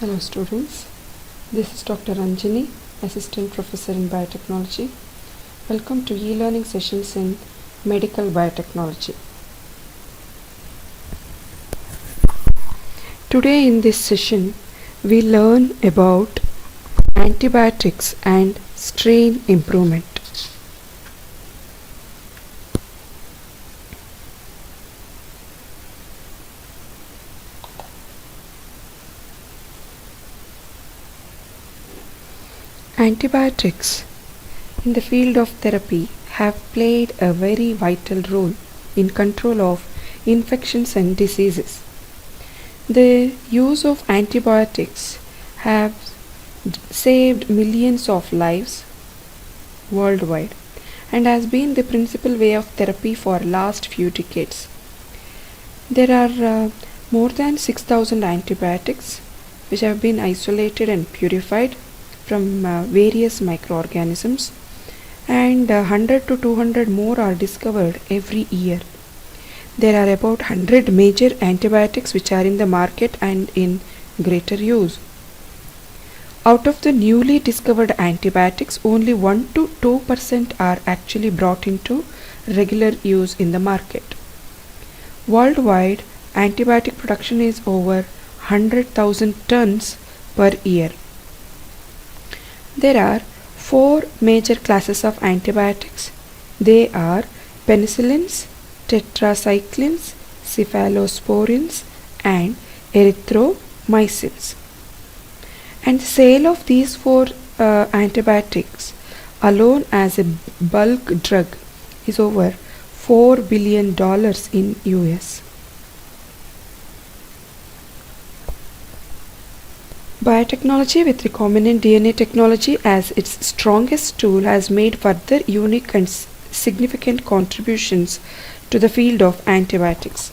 Hello students, this is Dr. Anjani, Assistant Professor in Biotechnology. Welcome to e-learning sessions in Medical Biotechnology. Today in this session, we learn about antibiotics and strain improvement. Antibiotics in the field of therapy have played a very vital role in control of infections and diseases. The use of antibiotics have saved millions of lives worldwide and has been the principal way of therapy for last few decades. There are more than 6,000 antibiotics which have been isolated and purified from various microorganisms, and 100 to 200 more are discovered every year. There are about 100 major antibiotics which are in the market and in greater use. Out of the newly discovered antibiotics, only 1 to 2% are actually brought into regular use in the market. Worldwide, antibiotic production is over 100,000 tons per year. There are 4 major classes of antibiotics. They are penicillins, tetracyclines, cephalosporins, and erythromycins. And the sale of these 4 antibiotics alone as a bulk drug is over $4 billion in US. Biotechnology with recombinant DNA technology as its strongest tool has made further unique and significant contributions to the field of antibiotics.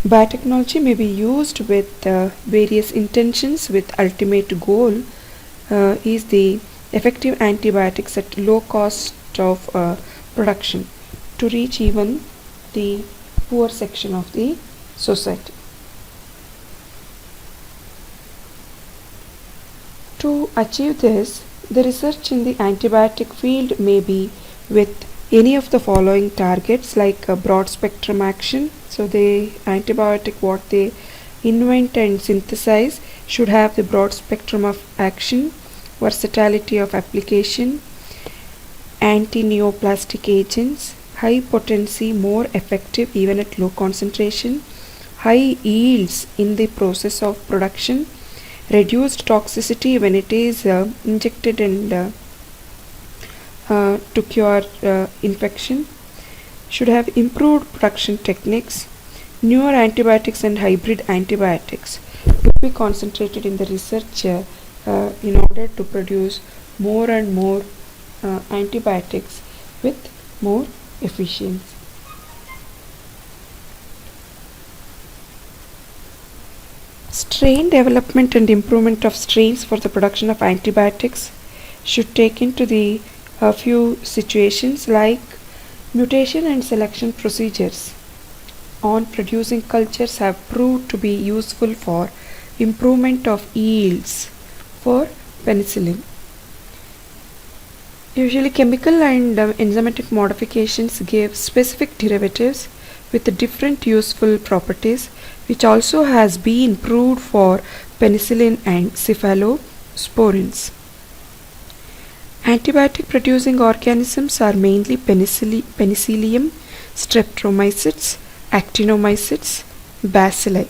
Biotechnology may be used with various intentions, with ultimate goal is the effective antibiotics at low cost of production to reach even the poor section of the society. To achieve this, the research in the antibiotic field may be with any of the following targets, like a broad spectrum action. So the antibiotic what they invent and synthesize should have the broad spectrum of action, versatility of application, anti-neoplastic agents, high potency, more effective even at low concentration, high yields in the process of production, reduced toxicity when it is injected and to cure infection, should have improved production techniques. Newer antibiotics and hybrid antibiotics will be concentrated in the research in order to produce more and more antibiotics with more efficiency. Strain development and improvement of strains for the production of antibiotics should take into the few situations, like mutation and selection procedures on producing cultures have proved to be useful for improvement of yields for penicillin. Usually chemical and enzymatic modifications give specific derivatives with different useful properties, which also has been proved for penicillin and cephalosporins. Antibiotic producing organisms are mainly penicillium, streptomycetes, actinomycetes, bacilli,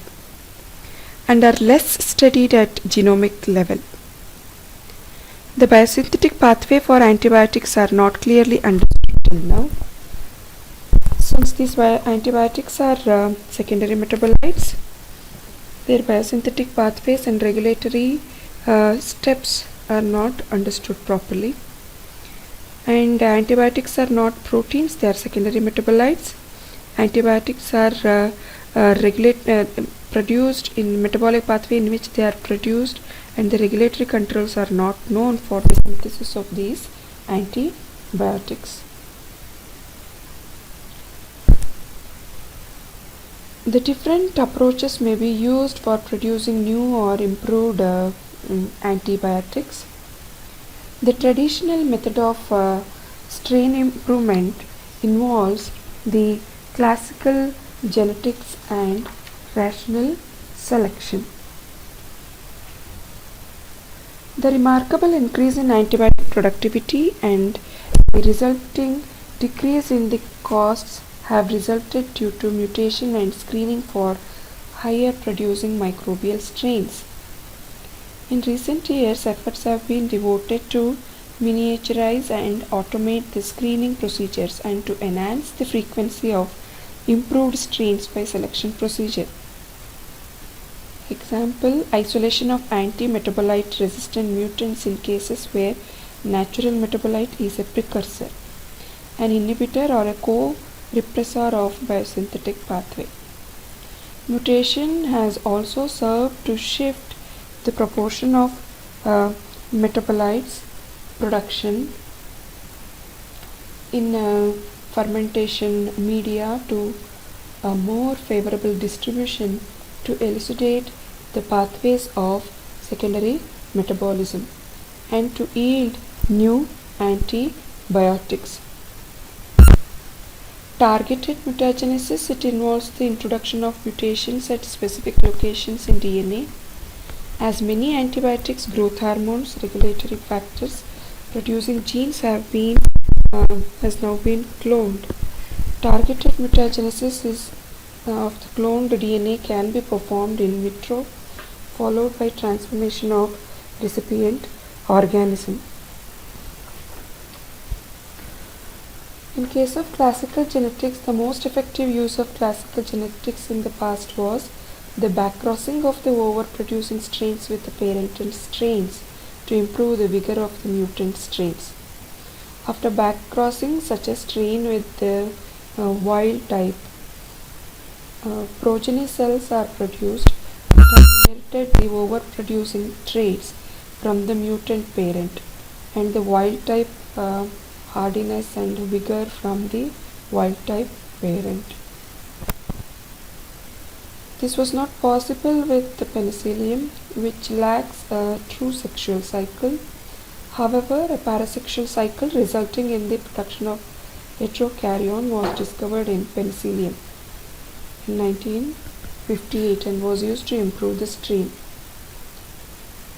and are less studied at genomic level. The biosynthetic pathway for antibiotics are not clearly understood till now. Since these antibiotics are secondary metabolites, their biosynthetic pathways and regulatory steps are not understood properly. And antibiotics are not proteins, they are secondary metabolites. Antibiotics are produced in metabolic pathway in which they are produced, and the regulatory controls are not known for the synthesis of these antibiotics. The different approaches may be used for producing new or improved antibiotics. The traditional method of strain improvement involves the classical genetics and rational selection. The remarkable increase in antibiotic productivity and the resulting decrease in the costs have resulted due to mutation and screening for higher producing microbial strains. In recent years, efforts have been devoted to miniaturize and automate the screening procedures and to enhance the frequency of improved strains by selection procedure. Example, isolation of anti-metabolite resistant mutants in cases where natural metabolite is a precursor, an inhibitor or a co-repressor of biosynthetic pathway. Mutation has also served to shift the proportion of metabolites production in fermentation media to a more favorable distribution to elucidate the pathways of secondary metabolism and to yield new antibiotics. Targeted mutagenesis, it involves the introduction of mutations at specific locations in DNA. As many antibiotics, growth hormones, regulatory factors producing genes has now been cloned. Targeted mutagenesis of the cloned DNA can be performed in vitro, followed by transformation of recipient organism. In case of classical genetics, the most effective use of classical genetics in the past was the backcrossing of the overproducing strains with the parental strains to improve the vigor of the mutant strains. After backcrossing such a strain with the wild type, progeny cells are produced that have inherited the overproducing traits from the mutant parent and the wild type hardiness and vigor from the wild type parent. This was not possible with the penicillium, which lacks a true sexual cycle. However, a parasexual cycle resulting in the production of heterokaryon was discovered in penicillium in 1958 and was used to improve the strain.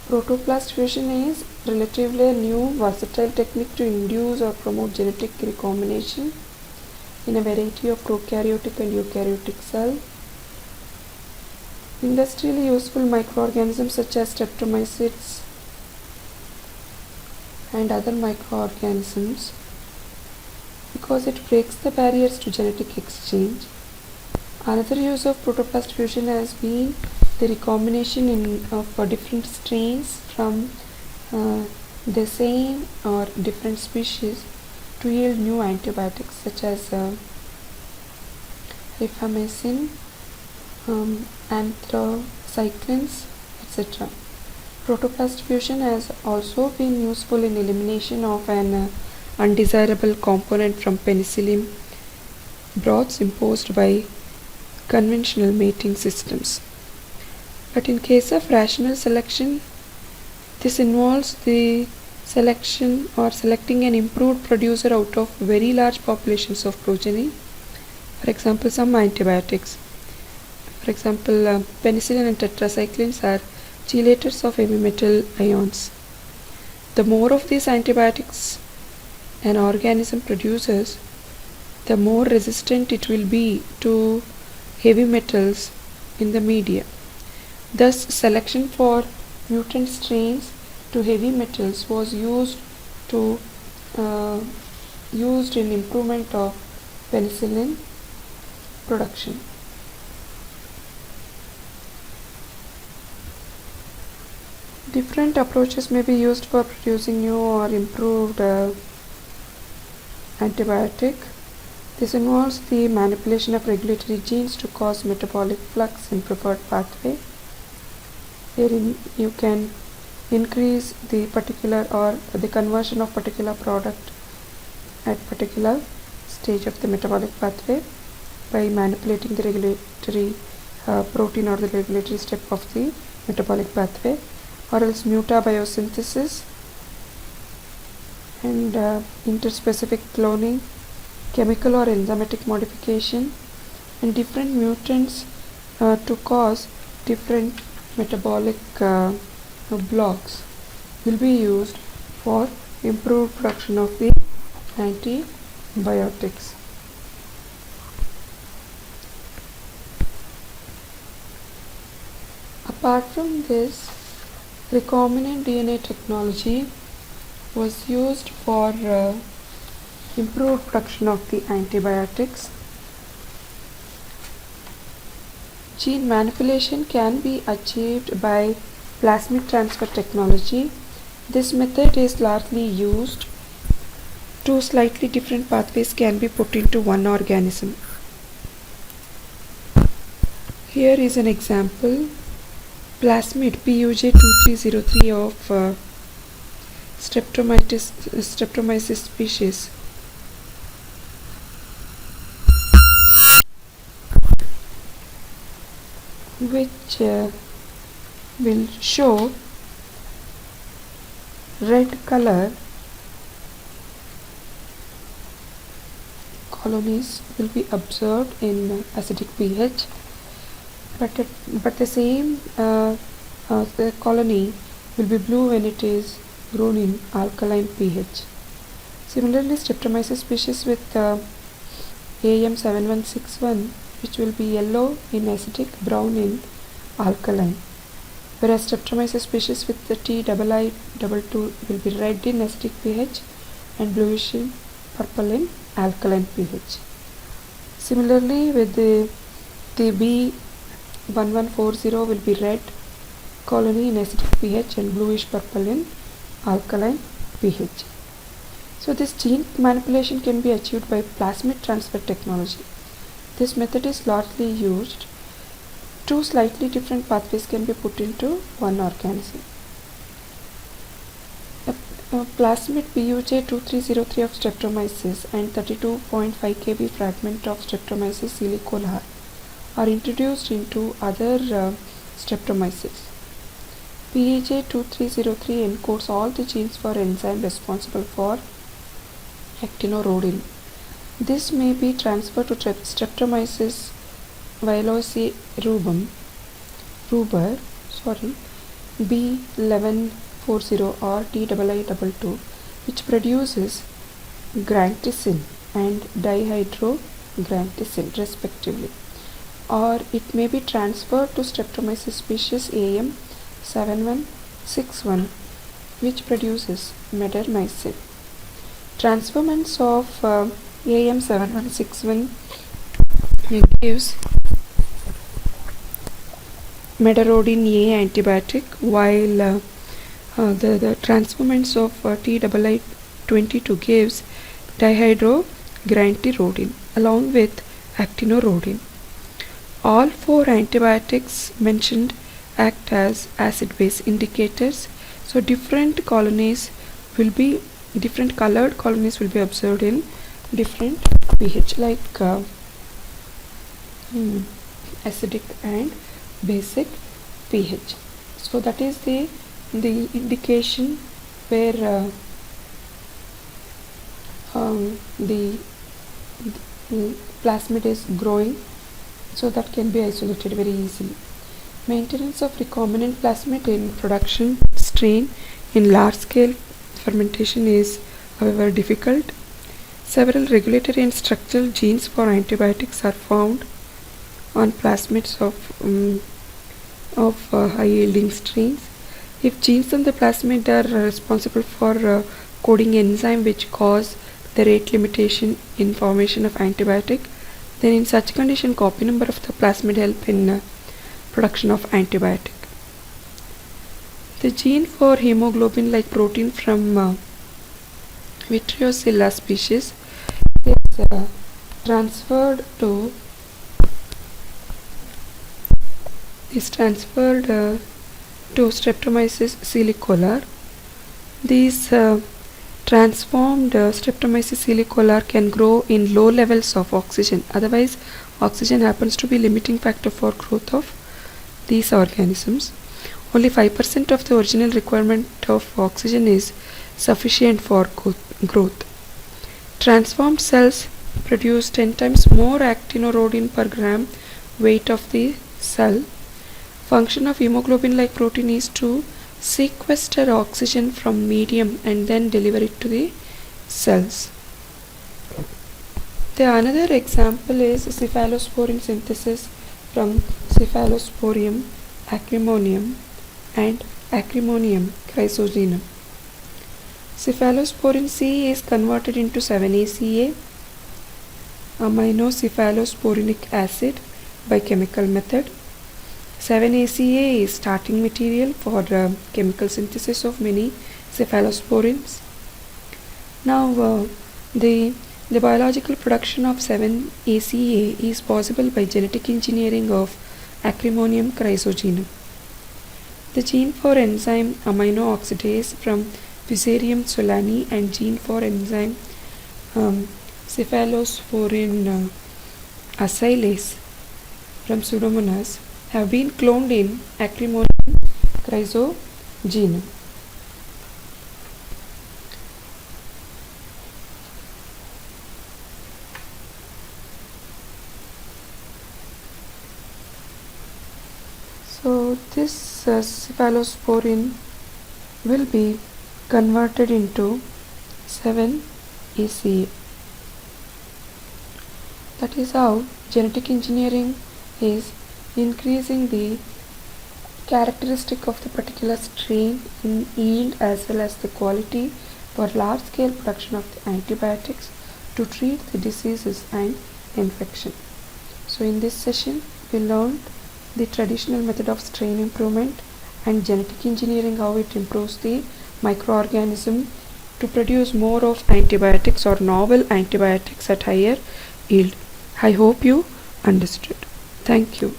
Protoplast fusion is relatively a new versatile technique to induce or promote genetic recombination in a variety of prokaryotic and eukaryotic cells. Industrially useful microorganisms such as streptomycetes and other microorganisms because it breaks the barriers to genetic exchange. Another use of protoplast fusion has been the recombination of different strains from the same or different species to yield new antibiotics such as rifamycin, anthracyclines, etc. Protoplast fusion has also been useful in elimination of an undesirable component from penicillin broths imposed by conventional mating systems. But in case of rational selection, this involves the selection or selecting an improved producer out of very large populations of progeny. For example, some antibiotics. For example, penicillin and tetracyclines are chelators of heavy metal ions. The more of these antibiotics an organism produces, the more resistant it will be to heavy metals in the media. Thus, selection for mutant strains to heavy metals was used in improvement of penicillin production. Different approaches may be used for producing new or improved antibiotic. This involves the manipulation of regulatory genes to cause metabolic flux in preferred pathway, wherein you can increase the particular or the conversion of particular product at particular stage of the metabolic pathway. by manipulating the regulatory protein or the regulatory step of the metabolic pathway, or else mutabiosynthesis and interspecific cloning, chemical or enzymatic modification, and different mutants to cause different metabolic blocks will be used for improved production of the antibiotics. Apart from this, recombinant DNA technology was used for improved production of the antibiotics. Gene manipulation can be achieved by plasmid transfer technology. This method is largely used. Two slightly different pathways can be put into one organism. Here is an example. Plasmid PUJ2303 of Streptomyces species which will show red color colonies will be observed in acidic pH, but the same the colony will be blue when it is grown in alkaline pH. Similarly, Streptomyces species with AM7161, which will be yellow in acidic, brown in alkaline, whereas Streptomyces species with the TII22 will be red in acidic pH and bluish in purple in alkaline pH. Similarly, with the B1140 will be red colony in acidic pH and bluish purple in alkaline pH. So this gene manipulation can be achieved by plasmid transfer technology. This method is largely used. Two slightly different pathways can be put into one organism. A plasmid PUJ2303 of Streptomyces and 32.5 kb fragment of Streptomyces silicola are introduced into other Streptomyces. PUJ2303 encodes all the genes for enzyme responsible for actinorhodin. This may be transferred to Streptomyces villosirubrum B1140 or TII22, which produces granticin and dihydrogranticin respectively, or it may be transferred to Streptomyces species AM7161, which produces medermicin. Transferments of AM7161 gives medarrodin A antibiotic, while the transformants of TII22 gives dihydrograntirodin along with actinorhodin. All four antibiotics mentioned act as acid-base indicators, so different colored colonies will be observed in different pH, like acidic and basic pH. So that is the indication where the plasmid is growing, so that can be isolated very easily. Maintenance of recombinant plasmid in production strain in large scale fermentation is however difficult. Several regulatory and structural genes for antibiotics are found on plasmids of high yielding strains. If genes on the plasmid are responsible for coding enzyme which cause the rate limitation in formation of antibiotic, then in such condition copy number of the plasmid help in production of antibiotic. The gene for hemoglobin like protein from Vitriosilla species is transferred to Streptomyces silicola. These Transformed Streptomyces silicolar can grow in low levels of oxygen. Otherwise, oxygen happens to be limiting factor for growth of these organisms. Only 5% of the original requirement of oxygen is sufficient for growth. Transformed cells produce 10 times more actinorhodin per gram weight of the cell. Function of hemoglobin-like protein is to sequester oxygen from medium and then deliver it to the cells. The another example is cephalosporin synthesis from Cephalosporium acrimonium and Acrimonium chrysogenum. Cephalosporin C is converted into 7-ACA aminocephalosporinic acid by chemical method. 7-ACA is starting material for chemical synthesis of many cephalosporins. Now the biological production of 7-ACA is possible by genetic engineering of Acrimonium chrysogenum. The gene for enzyme amino oxidase from Fusarium solani and gene for enzyme cephalosporin acylase from Pseudomonas have been cloned in Acrimonium chrysogenum. So this cephalosporin will be converted into 7-ACA. That is how genetic engineering is increasing the characteristic of the particular strain in yield as well as the quality for large scale production of the antibiotics to treat the diseases and infection. So in this session we learned the traditional method of strain improvement and genetic engineering, how it improves the microorganism to produce more of antibiotics or novel antibiotics at higher yield. I hope you understood. Thank you.